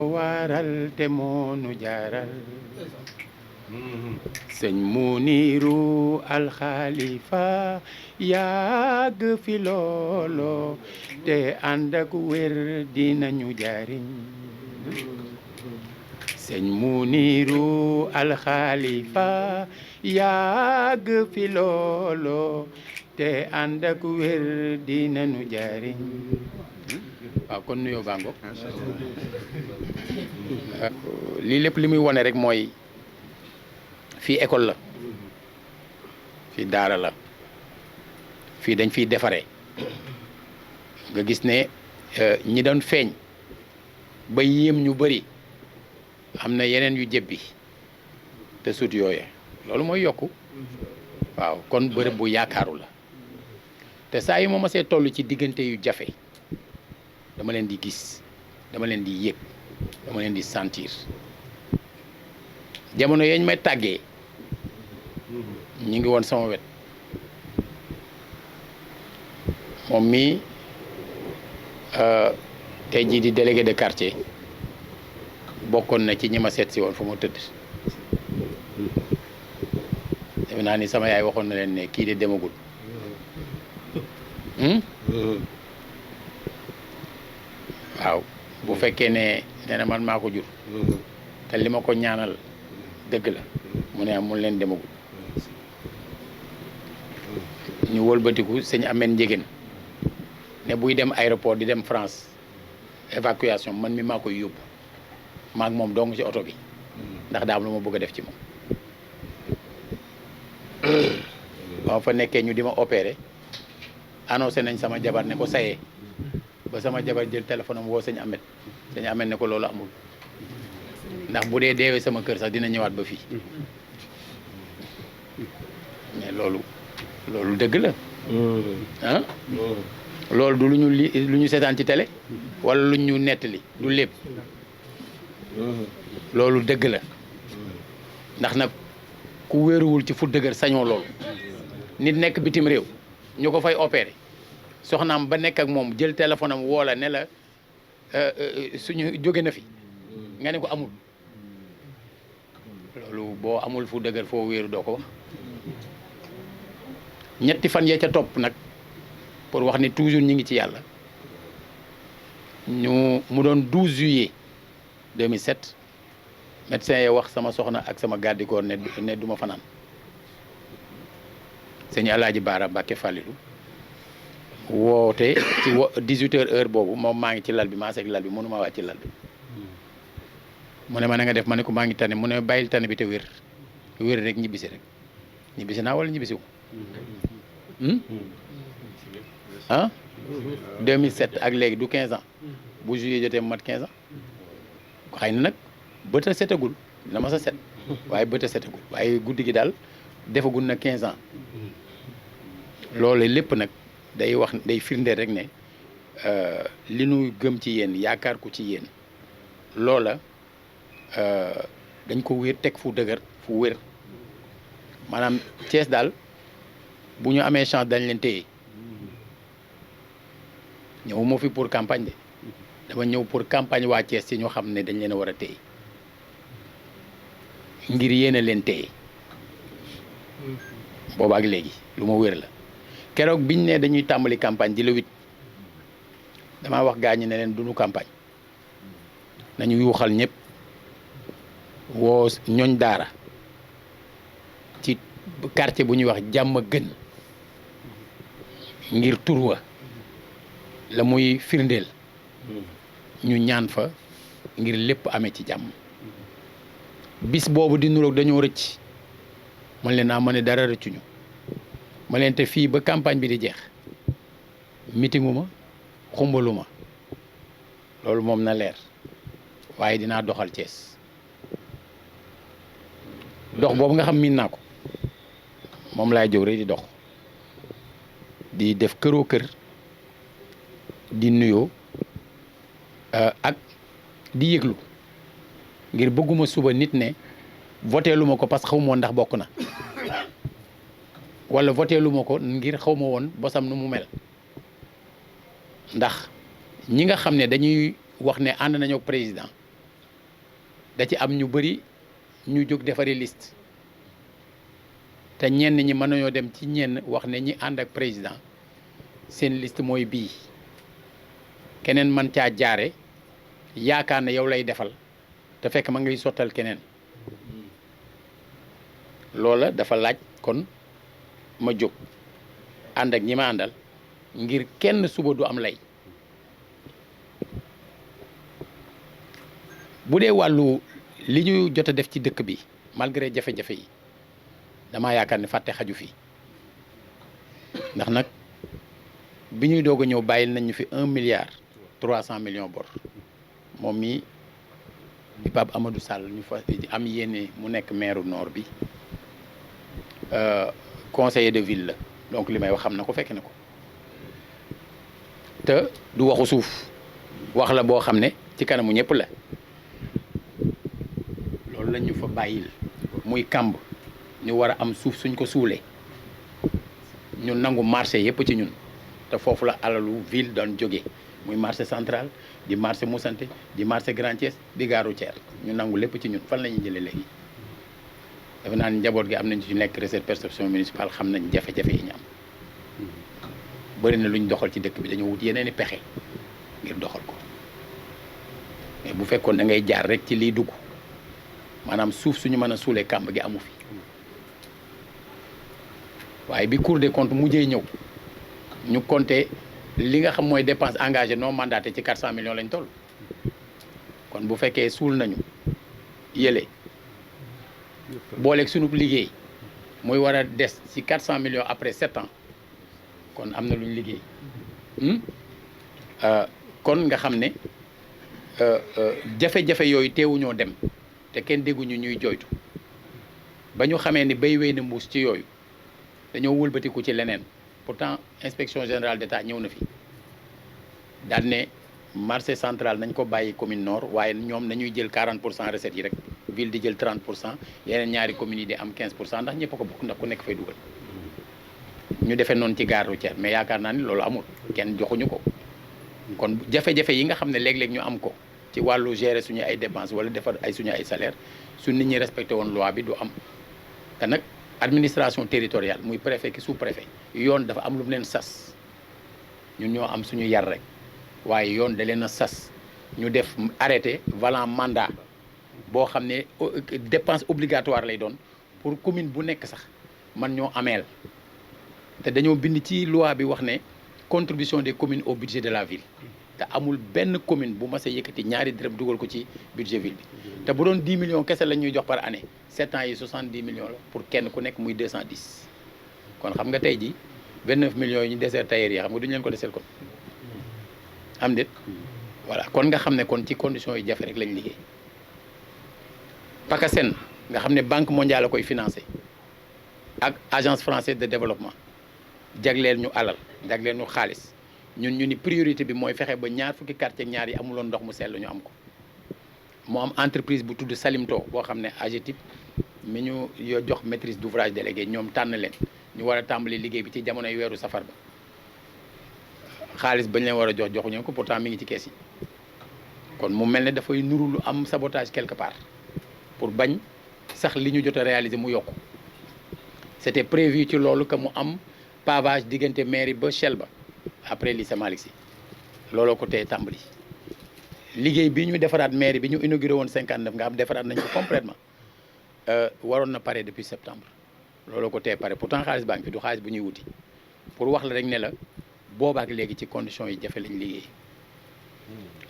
waral te moonu jaaral sëñ Muniru alxalifa yàgg fi loolo te ànd ak wér dinañu jariñ sëñ Muniru alxalifa yàgg fi loolo te ànd ak wér dinañu jariñ waaw kon nuyoo bango lii lépp li muy wone rek mooy fii école la fii daara la fii dañ fiy defaree nga gis ne ñi doon feeñ ba yéem ñu bëri am na yeneen yu jébbi te sut yooye loolu mooy yokku waaw kon bërëb bu yaakaaru la te saa yi ma masee toll ci diggante yu jafe dama leen di gis dama leen di yëg dama leen di sentir jamono yeñ may tàggee ñu ngi woon sama wet moom mii tey jii di délégué de quartier bokkoon na ci ñi ma seet si woon fu ma tëdd defe naa ni sama yaay waxoon na leen ne kii de demagul waaw bu fekkee ne nee na man maa ko jur te li ma ko ñaanal dëgg la mu ne mun leen demagul ñu wëlbatiku sëñ Amène Ndiéguène ne buy dem aéroport di dem France évacuation man mi maa koy yóbbu maak moom dong ci oto bi ndax daa am lu ma bëgg a def ci moom ba ma fa nekkee ñu di ma opéré annoncé nañ sama jabar ne ko sayee ba sama jabar jël téléphone am woo sëñ Amène ne ko loolu amul ndax bu dee deewee sama kër sax dina ñëwaat ba fii mais loolu dëgg la ah loolu du lu ñu seetaan ci télé wala lu ñu nettali du lépp loolu dëgg la ndax nag ku wéeruwul ci fu dëgër sañoo loolu nit nekk bitim réew ñu ko fay opéré soxnaam ba nekk ak moom jël téléphone am woo la ne la suñu jóge na fi nga ne ko amul loolu boo amul fu dëgër foo wéeru doo ko wax ñetti fan ya ca topp nag pour wax ni toujours ñi ngi ci yàlla mu doon 12 juillet 2007 médecin yi wax sama soxna ak sama garde du corps ne du ma fanaan sëñ Alaaji Baara Mbàkke Fàllilu woote ci 18h heure boobu moom maa ngi ci lal bi maa seeg lal bi mënu ma wàcc ci lal bi mu ne ma na nga def ma ne ko maa ngi tane mu ne bàyyil tane bi te wér rek ñibbisi naa wala ñibbisiwu 2007 ak léegi du 15 ans bu juillet jotee mu mat 15 ans xëy na nag bët a setagul dina ma sa set waaye bët a setagul waaye guddi gi daal defagul na 15 ans loolu lépp nag day firndeel rek ne li nu gëm ci yéen yaakaar ko ci yéen loola dañ ko wér teg fu dëgër fu wér maanaam Thiès daal bu ñu amee chance dañ leen téye ñëw moo fi pour campagne de dama ñëw pour campagne waa Thiès ci ñoo xam ne dañ leen a war a téye ngir yéene leen téye booba ak léegi lu ma wér la keroog biñ ne dañuy tàmbali campagne di le 8 damaa wax gaa ñi ne leen duñu campagne nañu yuuxal ñëpp woo ñooñ daara ci quartier bu ñuy wax jàmm gën ngir turwa la muy firndeel ñu ñaan fa ngir lépp amee ci jàmm bis boobu di nuroog dañoo rëcc man leen naa ma ne dara rëccuñu ma leen te fii ba campagne bi di jeex mitingu ma xumbalu ma loolu moom na leer waaye dinaa doxal Thiès dox boobu nga xam miin naa ko moom laay jóg rek di dox di def këroo kër di nuyoo ak di yëglu ngir bëgguma suba nit ne voté lu ma ko parce que xaw ma woon ndax bokk na wala voté lu ma ko ngir xaw ma woon bosam nu mu mel ndax ñi nga xam ne dañuy wax ne ànd nañu ak président da ci am ñu bëri ñu jóg defari liste te ñenn ñi mën nañoo dem ci ñenn wax ne ñi ànd ak président seen liste mooy bii keneen man caa jaare yaakaar ne yow lay defal te fekk ma ngay sottal keneen loola dafa laaj kon ma jóg ànd ak ñi ma àndal ngir kenn suba du am lay bu dee wàllu li ñu jot a def ci dëkk bi malgré jafe-jafe yi damaa yaakaar ne fàtte xaju fi ndax nag bi ñuy doog a ñëw bàyyil nañ ñu fi 1,3 milliard bor moom mi di Pape Amadou Sall ñu fa am yéene mu nekk maire nord bi conseiller de ville la donc li may wax xam na ko fekk na ko te du waxu suuf wax la boo xam ne ci kanamu ñëpp la loolu lañ ñu fa bàyyil muy kàmb ñu war a am suuf suñ ko suulee ñu nangu marché yëpp ci ñun te foofu la alalu ville doon jógee muy marché central di marché Moussante di marché Grand Thiès di gare routière ñu nangu lépp ci ñun fan la ñuy jëlee léegi defe naa ni njaboot gi am nañ ci nekk recette perception municipale xam nañ jafe-jafe yi ñu am bëri na lu ñu doxal ci dëkk bi dañoo wut yeneen i pexe ngir doxal ko mais bu fekkoon da ngay jaar rek ci liy dugg maanaam suuf suñu mën a suulee kàmb gi amu fi waaye bi Cour des comptes mujjee ñëw ñu compter li nga xam mooy dépense engagée non mandatée ci 400 millions lañ toll kon bu fekkee suul nañu yële booleeg sunu liggéey muy war a des ci 400 millions après 7 ans kon am na lu ñu liggéey kon nga xam ne jafe-jafe yooyu teewuñoo dem te kenn dégguñu ñuy jooytu ba ñu xamee ni bay wéy na mbuus ci yooyu dañoo wëlbatiku ci leneen pourtant inspection générale d'État ñëw na fi daal ne marché central nañ ko bàyyi commune nord waaye ñoom nañuy jël 40% recettes yi rek ville di jël 30% yeneen ñaari communes yi di am 15% ndax ñëpp a ko bokk ndax ku nekk fay dugal ñu defee noonu ci gare routière mais yaakaar naa ni loolu amul kenn joxuñu ko kon jafe-jafe yi nga xam ne léeg-léeg ñu am ko ci wàllu gérer suñu ay dépenses wala defar ay suñu ay salaire su nit ñi respecté woon loi bi du am te nag administration territoriale muy préfet ki sous-préfet yoon dafa am lu mu leen sas ñun ñoo am suñu yar rek waaye yoon da leen a sas ñu def arrêté valant mandat boo xam ne dépense obligatoire lay doon pour commune bu nekk sax man ñoo ameel te dañoo bind ci loi bi wax ne contribution des communes au budget de la ville te amul benn commune bu mas a yëkkati ñaari dërëm dugal ko ci budget ville bi te bu doon 10 millions kese la ñuy jox par année 7 ans yi 70 millions la pour kenn ku nekk muy 210 kon xam nga tey ji 29 millions yi ñu désert tailleur yi xam nga duñu leen ko deseel kon am déet voilà kon nga xam ne kon ci conditions yi jafe rek lañ liggéey PACASEN nga xam ne banque mondiale la koy financé ak agence française de développement jagleel ñu alal jagleel ñu xaalis ñun ñu ni priorité bi mooy fexe ba ñaar fukki quartier ak ñaar yi amuloon ndox mu sell ñu am ko moo am entreprise bu tudd Salimto boo xam ne AGETIP mi ñu jox maîtrise d'ouvrage délégué ñoom tànn leen ñu war a tàmbali liggéey bi ci jamonoy weeru safar ba xaalis bañ leen war a jox joxuñu ko pourtant mi ngi ci kees yi kon mu mel ne dafay nuru lu am sabotage quelque part pour bañ sax li ñu jot a réaliser mu yokku c'était prévu ci loolu que mu am pavage diggante mairie ba Shell ba après lycée Malick Sy looloo ko tey tàmbali liggéey bi ñu defaraat mairie bi ñu inauguré woon 59 nga xam defaraat nañ ko complètement waroon na pare depuis septembre looloo ko tey pare pourtant xaalis baa ngi fi du xaalis bu ñuy wuti pour wax la rek ne la boobaak léegi ci conditions yi jafe lañ liggéey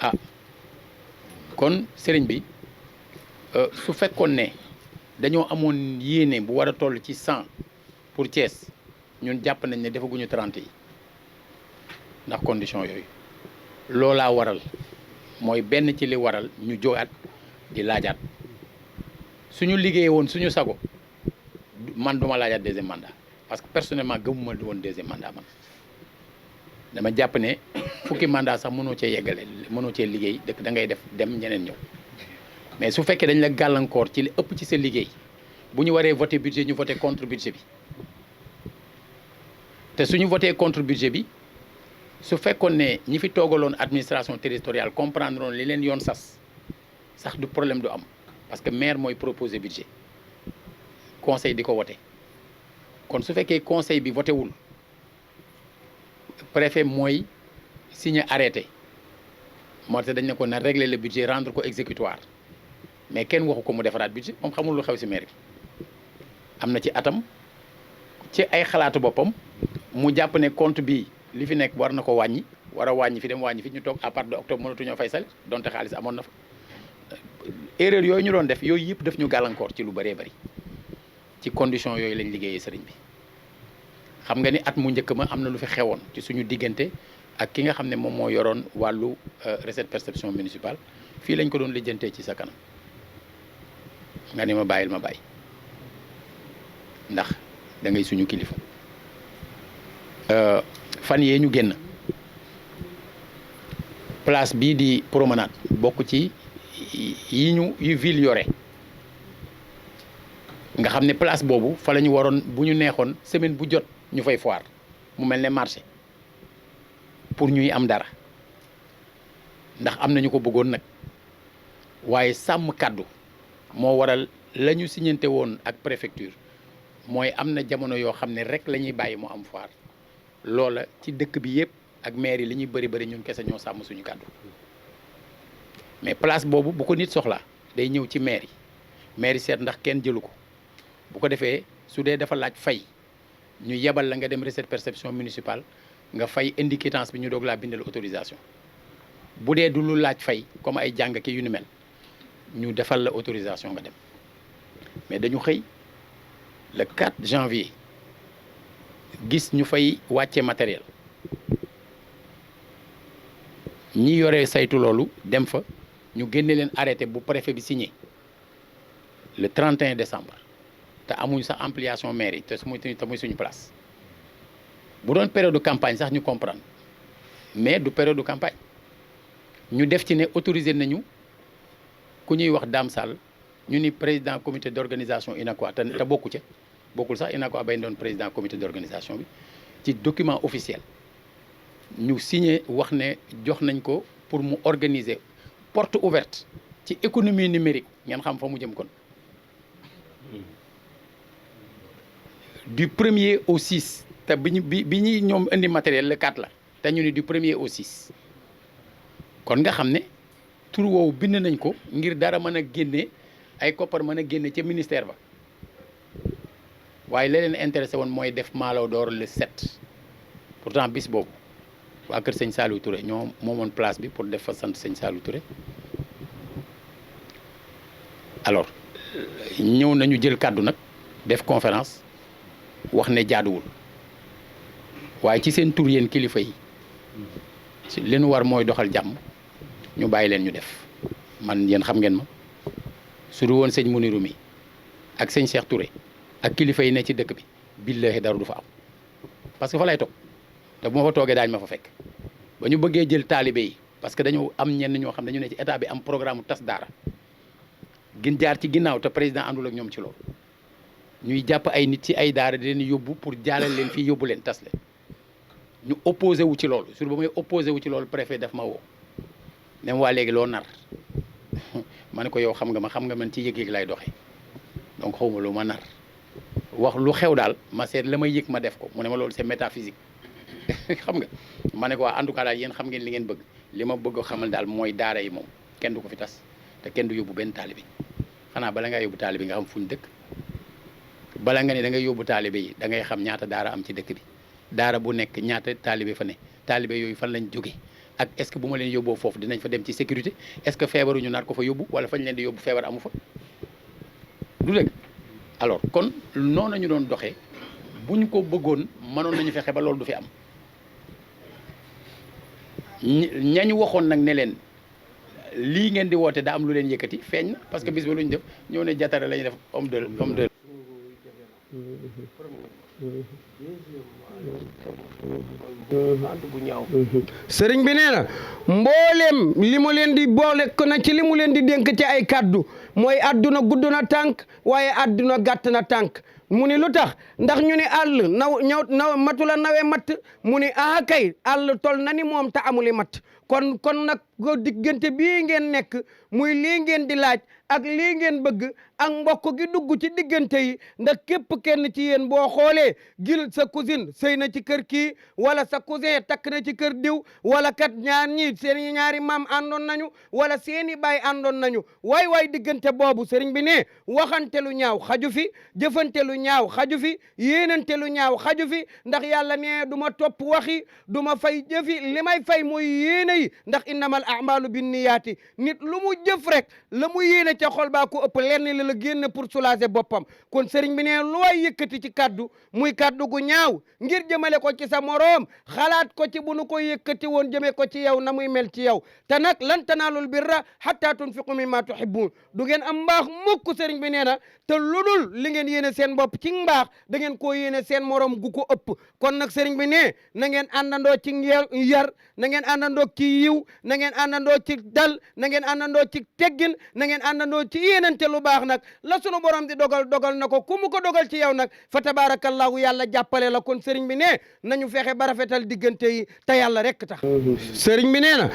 ah kon sëriñ bi su fekkoon ne dañoo amoon yéene bu war a toll ci 100 pour Thiès ñun jàpp nañ ne defaguñu 30 yi ndax condition yooyu loolaa waral mooy benn ci li waral ñu jógaat di laajaat suñu liggéeyee woon suñu sago man duma laajaat deuxième mandat parce que personnellement gëmuma woon deuxième mandat man dama jàpp ne fukki mandat sax mënoo cee yeggale mënoo cee liggéey dëkk da ngay def dem ñeneen ñëw mais su fekkee dañ la gàllankoor ci li ëpp ci sa liggéey bu ñu waree voté budget ñu voté contre budget bi te suñu voté contre budget bi su fekkoon ne ñi fi toogaloon administration territoriale comprendre woon li leen yoon sax du problème du am parce que maire mooy proposer budget conseil di ko voté kon su fekkee conseil bi voté wul préfet mooy signé arrêté moo tax dañ ne ko na régler le budget rendre ko exécutoire mais kenn waxu ko mu defaraat budget moom xamul lu xew ci maire bi am na ci atam ci ay xalaatu boppam mu jàpp ne compte bi li fi nekk war na ko wàññi war a wàññi fi dem wàññi fi ñu toog à partir de octobre mënatuñoo fay salaire donte xaalis amoon na fa erreur yooyu ñu doon def yooyu yëpp daf ñu gàllankoor ci lu bëree bëri ci condition yooyu lañ liggéeyee sëriñ bi xam nga ni at mu njëkk ma am na lu fi xewoon ci suñu diggante ak ki nga xam ne moom moo yoroon wàllu recette perception municipale fii lañ ko doon lijjantee ci sa kanam nga ni ma bàyyil ma bàyyi ndax da ngay suñu kilifa fan yee ñu génn place bii di promenade bokk ci yu ville yore nga xam ne place boobu fa la ñu waroon bu ñu neexoon semaine bu jot ñu fay foire mu mel ne marché pour ñuy am dara ndax am nañu ko bëggoon nag waaye sàmm kàddu moo waral la ñu signante woon ak préfecture mooy am na jamono yoo xam ne rek la ñuy bàyyi mu am foire loola ci dëkk bi yëpp ak maire yi li ñuy bëri ñun kese ñoo sàmm suñu kàddu mais place boobu bu ko nit soxlaa day ñëw ci maire yi seet ndax kenn jëlu ko bu ko defee su dee dafa laaj fay ñu yebal la nga dem recette perception municipale nga fay indi quittance bi ñu doog laa bindal autorisation bu dee du lu laaj fay comme ay jàng ki yu ni mel ñu defal la autorisation nga dem mais dañu xëy le 4 janvier gis ñu fay wàcce matériel ñi yore saytu loolu dem fa ñu génne leen arrêté bu préfet bi signé le 31 décembre te amuñ sax ampliation maire yi te muy suñu place bu doon période de campagne sax ñu comprendre mais du période de campagne ñu def ci ne autorisé nañu ku ñuy wax Dame Sall ñu ni président comité d'organisation UNACOIS te bokku ca bokkul sax UNACOIS bay doon président comité d'organisation bi ci document officiel ñu signé wax ne jox nañ ko pour mu organiser porte ouverte ci économie numérique ngeen xam fa mu jëm kon du 1er au 6 te bi ñuy ñoom indi matériel le 4 la te ñu ni du 1er au 6 kon nga xam ne tur woowu bind nañ ko ngir dara mën a génne ay koppar mën a génne ca ministère ba waaye la leen intéressé woon mooy def Malaw Door le 7 pourtant bis boobu waa kër sëñ Saliou Touré ñoo moomoon place bi pour def fa sant sëñ Saliou Touré alors ñëw nañu jël kàddu nag def conférence wax ne jaaduwul waaye ci seen tur yéen kilifa yi li nu war mooy doxal jàmm ñu bàyyi leen ñu def man yéen xam ngeen ma su du woon sëñ Mounirou mi ak sëñ Cheikh Touré ak kilifa yi ne ci dëkk bi billahi dara du fa am parce que fa lay toog te bu ma fa toogee daañu ma fa fekk ba ñu bëggee jël taalibe yi parce que dañu am ñenn ñoo xam dañu ne ci état bi am programme tas daara gin jaar ci ginnaaw te président àndul ak ñoom ci loolu ñuy jàpp ay nit ci ay daara di leen yóbbu pour jaalal leen fii yóbbu leen tas leen ñu opposé wu ci loolu sur ba may opposé wu ci loolu préfet daf ma woo ne waa léegi loo nar ma ne ko yow xam nga man ci yëg-yëg lay doxee donc xawma lu ma nar wax lu xew daal ma seet la may yëg ma def ko mu ne ma loolu c'est métaphysique xam nga ma ne ko waa en tout cas daal yéen xam ngeen li ngeen bëgg li ma bëgg xamal daal mooy daara yi moom kenn du ko fi tas te kenn du yóbbu benn taalibe xanaa bala ngaa yóbbu taalibe nga xam fu ñu dëkk bala nga ne da ngay yóbbu taalibe yi da ngay xam ñaata daara am ci dëkk bi daara bu nekk ñaata taalibe fa ne taalibe yooyu fan lañ jóge ak est-ce que bu ma leen yóbboo foofu dinañ fa dem ci sécurité est-ce que feebaru ñu nar ko fa yóbbu wala fañ leen di yóbbu feebar amu fa du dëgg alors kon noonu ñu doon doxee bu ñu ko bëggoon mënoon nañu fexe ba loolu du fi am ñañu waxoon nag ne leen lii ngeen di woote daa am lu leen yëkkati feeñ na parce que bis ba lu ñu def ñëw ne jatara la ñuy def homme de sëriñ bi nee na mbooleem li mu leen di boole ko na ci li mu leen di dénk ci ay kaddu mooy adduna gudd na tànk waaye adduna gàtt na tànk mu ni lu tax ndax ñu ni àll naw matula nawee matt mu ni aha kay àll tol na ni moom te amuli matt kon nag ko diggante bii ngeen nekk muy lii ngeen di laaj ak lii ngeen bëgg ak mbokk gi dugg ci diggante yi ndax képp kenn ci yéen boo xoolee gil sa cousine sëy na ci kër kii wala sa cousin takk na ci kër diw wala kat ñaar ñi seen ñaari maam àndoon nañu wala seeni baay àndoon nañu waay diggante boobu sëriñ bi ne waxante lu ñaaw xaju fi jëfante lu ñaaw xaju fi yéenante lu ñaaw xaju fi ndax yàlla ne du ma topp waxi du ma fay jëfi li may fay mooy yéene yi ndax innamal a'malu binniyaati nit lu mu jëf rek la mu yéene ca xol baa ko ëpp lenn la génn pour soulager boppam kon sëriñ bi ne lu way yëkkati ci kaddu muy kaddu gu ñaaw ngir jëmale ko ci sa moroom xalaat ko ci bu nu ko yëkkati woon jëme ko ci yow na muy mel ci yow te nag lan tanaalul birra hatta tunfiqu mimma tuhibbun du ngeen am mbaax mukk sëriñ bi nee na te ludul li ngeen yéene seen bopp ci mbaax da ngeen koo yéene seen moroom gu ko ëpp kon nag sëriñ bi ne na ngeen àndandoo ci yar na ngeen àndandoo ci yiw na ngeen àndandoo ci dal na ngeen àndandoo ci teggin na ngeen àndandoo ci yéenante lu baax nag la sunu borom di dogal na ko ku mu ko dogal ci yow nag fa tabarakallahu yàlla jàppale la kon sëriñ bi ne nañu fexe ba rafetal diggante yi te yàlla rek tax sëriñ bi nee na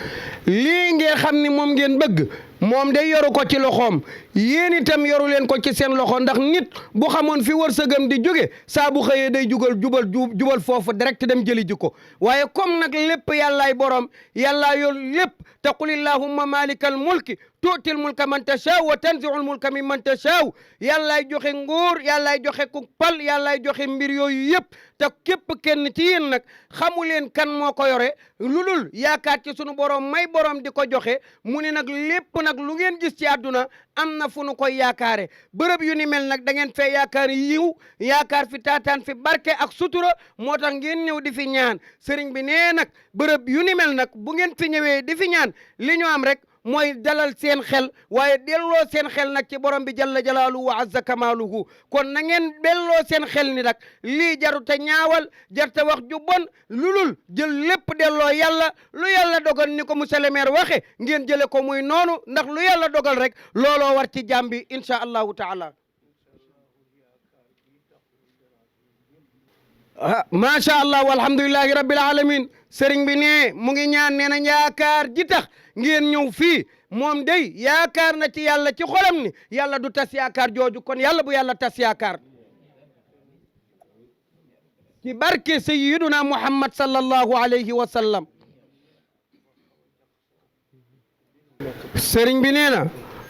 lii ngeen xam ni moom ngeen bëgg moom day yoru ko ci loxoom yéen itam yoru leen ko ci seen loxo ndax nit bu xamoon fi wërsëgam di jóge saa bu xëyee day jubal foofu direct dem jëli ji ko waaye comme nag lépp yàllaay borom yàllaa yor lépp te qul illahumma malikal mulki tuutil mulka man tashaw wa tanziul mulka mimman tashaw yàllaay joxe nguur yàllaay joxe ku pal yàllaay joxe mbir yooyu yëpp te képp kenn ci yéen nag xamu leen kan moo ko yore lulul yaakaar ci sunu borom may borom di ko joxe mu ne nag lépp nag lu ngeen gis ci àdduna am na fu nu koy yaakaare bërëb yu ni mel nag da ngeen fee yaakaar yiw yaakaar fi taataan fi barke ak sutura moo tax ngeen ñëw di fi ñaan sëriñ bi nee nag bërëb yu ni mel nag bu ngeen fi ñëwee di fi ñaan li ñu am rek mooy dalal seen xel waaye delloo seen xel nag ci borom bi jalla jalaaluhu wa azza kamaaluhu kon na ngeen delloo seen xel ni nag lii jaru te ñaawal jar te wax ju bon lulul jël lépp delloo yàlla lu yàlla dogal ni ko monsieur le maire waxe ngeen jële ko muy noonu ndax lu yàlla dogal rek looloo war ci jàmm bi insha allahu taala macha allah walhamdulillahi rabbil alamin sëriñ bi ne mu ngi ñaan nee na yaakaar ji tax ngeen ñëw fii moom day yaakaar na ci yàlla ci xolam ni yàlla du tas yaakaar jooju kon yàlla bu yàlla tas yaakaar ci barke sayyiduna muhammad sallallahu alayhi wa sallam sëriñ bi nee na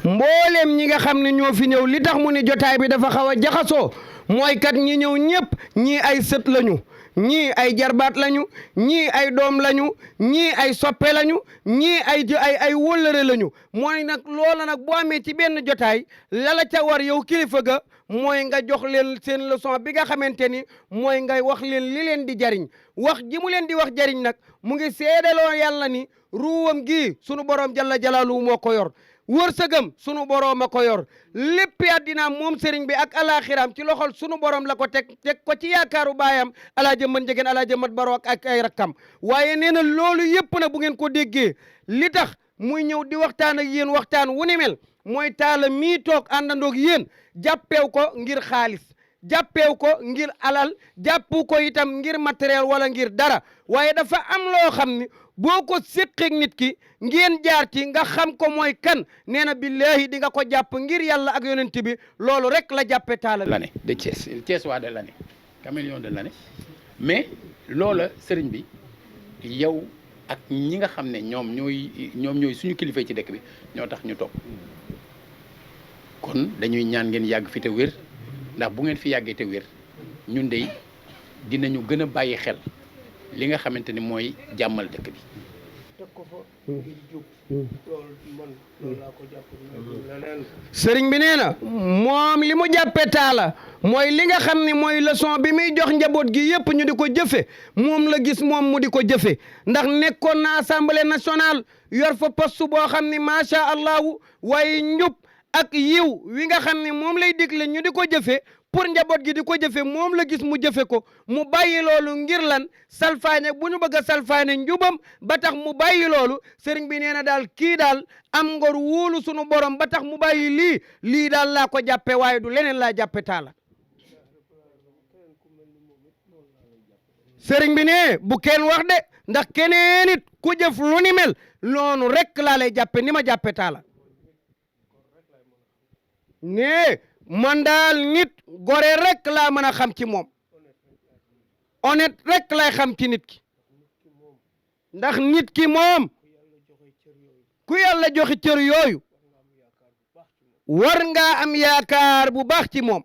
mboolem ñi nga xam ne ñoo fi ñëw li tax mu ni jotaay bi dafa xaw a jaxasoo mooy kat ñi ñëw ñëpp ñii ay sët lañu ñii ay jarbaat lañu ñii ay doom lañu ñii ay soppe lañu ñii ay wóllëre lañu mooy nag loola nag boo amee ci benn jotaay lala ca war yow kilifa ga mooy nga jox leen seen leçon bi nga xamante ni mooy nga wax leen li leen di jariñ wax ji mu leen di wax jariñ nag mu ngi seedaloo yàlla ni ruuwam gi sunu borom jalla jalaaluhu moo ko yor wërsëgam sunu borom a ko yor lépp àddinaam moom sëriñ bi ak alaxiraam ci loxol sunu borom la ko teg ko ci yaakaaru baayam alaaja mën njegeen alaaja mat baro ak ay rakkam waaye nee na loolu yëpp na bu ngeen ko déggee li tax muy ñëw di waxtaan ak yéen waxtaan wu ni mel mooy taala mii toog àndandoog yéen jàppeew ko ngir xaalis jàppeew ko ngir alal jàppu ko itam ngir matériel wala ngir dara waaye dafa am loo xam ni boo ko séqeeg nit ki ngeen jaar ci nga xam ko mooy kan nee na billahi di nga ko jàpp ngir yàlla ak yonent bi loolu rek la jàppe taala l'année de Thiès Thiès waa de l'année caméléon de l'année mais loola sëriñ bi yow ak ñi nga xam ne ñoom ñooy suñu kilifa ci dëkk bi ñoo tax ñu toog kon dañuy ñaan ngeen yàgg fi te wér ndax bu ngeen fi yàggee te wér ñun de dinañu gën a bàyyi xel li nga xamante ni mooy jàmmal dëkk bi. teg ko fa ngir jub loolu man loolu laa ko jàpp leneen. sëriñ bi nee na moom li mu jàppee taala mooy li nga xam ne mooy leçon bi muy jox njaboot gi yëpp ñu di ko jëfe moom la gis moom mu di ko jëfe ndax nekkoon na assemblée nationale yor fa poste boo xam ne macha allahu waaye njub ak yiw wi nga xam ne moom lay digle ñu di ko jëfe pour njaboot gi di ko jëfe moom la gis mu jëfe ko mu bàyyi loolu ngir lan salfaañe bu ñu bëgg a salfaañe njubam ba tax mu bàyyi loolu sëriñ bi nee na daal kii daal am ngor wóolu sunu borom ba tax mu bàyyi lii daal laa ko jàppe waaye du leneen laa jàppe taala sëriñ bi ne bu kenn wax de ndax keneen it ku jëf lu ni mel loonu rek laa lay jàppe ni ma jàppe taala ne man daal nit gore rek laa mën a xam ci moom honnête rek lay xam ci nit ki ndax nit ki moom ku yàlla joxe cër yooyu war ngaa am yaakaar bu baax ci moom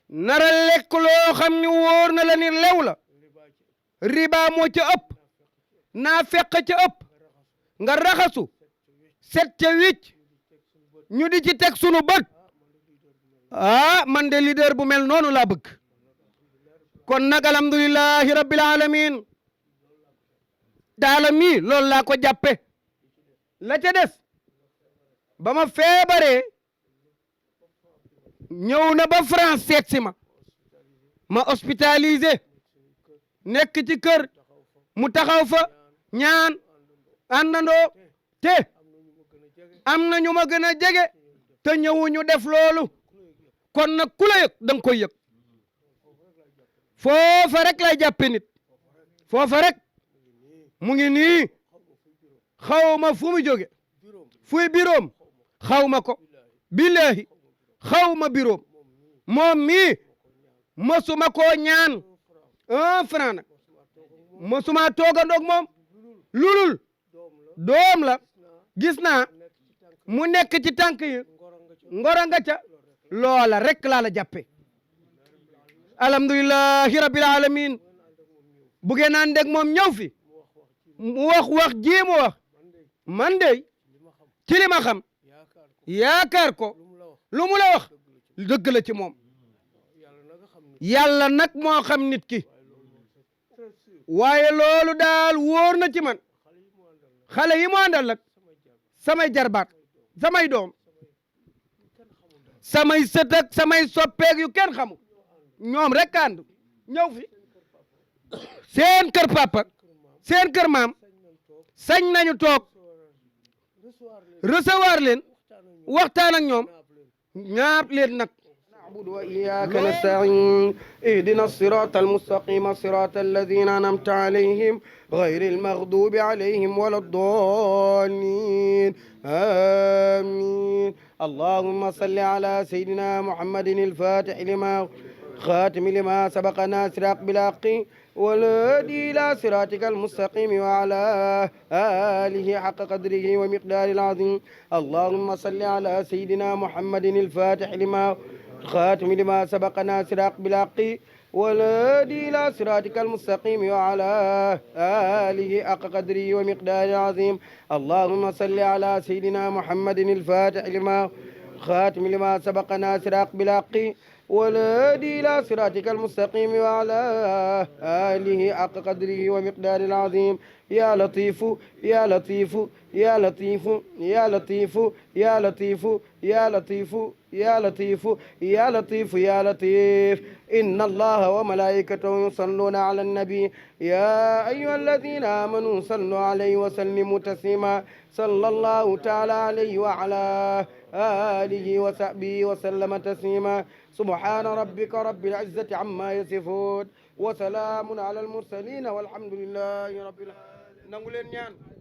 nara lekk loo xam ni wóor na la ni lew la riba moo ca ëpp naa fekk ca ëpp nga raxasu set ca wicc ñu di ci teg sunu bët man de leader bu mel noonu laa bëgg kon nag alhamdulillahi rabbil alamin daala mi loolu laa ko jàppe la ca des ba ma feebaree ñëw na ba France seet si ma hospitalisé nekk ci kër mu taxaw fa ñaan àndandoo te am na ñu ma gën a jege te ñëwuñu def loolu kon nag ku la yëg da nga koy yëg foofa rek lay jàppe nit foofa rek mu ngi nii xaw ma fu mu jóge fuy biroom xaw ma ko billahi xaw ma biroom moom mii mësuma koo ñaan 1 franc nag mësuma toogandoog moom lulul doom la gis naa mu nekk ci tànk yi ngoro nga ca loola rek laa la jàppe alhamdulillahi rabbil alamin bu ngeen ànd ak moom ñëw fi mu wax ji mu wax man de ci li ma xam yaakaar ko lu mu la wax dëgg la ci moom yàlla nag moo xam nit ki waaye loolu daal wóor na ci man xale yi mu àndal nag samay jarbaat samay doom samay sët ak samay soppeeg yu kenn xamul ñoom rek ànd ñëw fi seen kër papa seen kër maam sañ nañu toog recevoir leen waxtaan ak ñoom ñaap leen nag نعبد وإياك نستعين اهدنا الصراط المستقيم صراط الذين أنعمت عليهم غير المغضوب عليهم ولا الضالين آمين اللهم صل على سيدنا محمد الفاتح لما خاتم لما سبق ناصر بالحق والهادي إلى صراطك المستقيم وعلى آله حق قدره ومقدار العظيم اللهم صل على سيدنا محمد الفاتح لما خاتم لما سبق ناصر بالحق والهادي إلى صراطك المستقيم وعلى آله حق قدره ومقدار العظيم اللهم صل على سيدنا محمد الفاتح لما خاتم لما سبق ناصر بالحق والهادي إلى صراطك المستقيم وعلى آله حق قدره ومقدار العظيم يا لطيف يا لطيف يا لطيف يا لطيف يا لطيف يا لطيف يا لطيف يا لطيف يا لطيف إن الله وملائكته يصلون على النبي يا أيها الذين آمنوا صلوا عليه وسلموا تسليما صلى الله تعالى عليه وعلى آله وصحبه وسلم تسليما سبحان ربك رب العزة عما يصفون وسلام على المرسلين والحمد لله رب العالمين